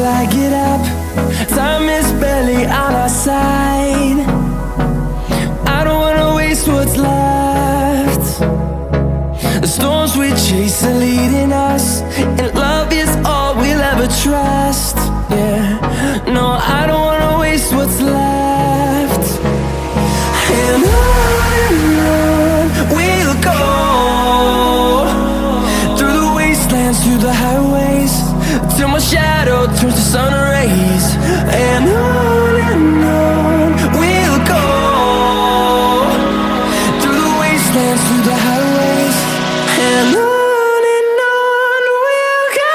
till I get up. Time is barely on our side. I don't wanna waste what's left. The storms we chase are leading us, and love is all we'll ever trust. Yeah, no, I don't wanna waste what's left. And on we'll go, through the wastelands, through the highways, till my shadow turns to sun rays. And on we'll go, through the wastelands, through the highways, and on we'll go.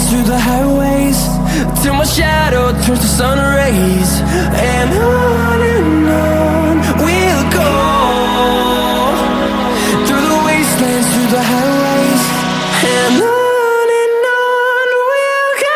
Through the highways, till my shadow turns to sun rays. And on we'll go, through the wastelands, through the highways, and on we'll go.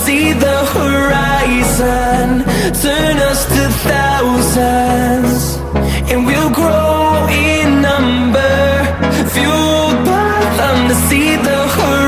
See the horizon turn us to thousands, and we'll grow in number, fueled by them to see the horizon.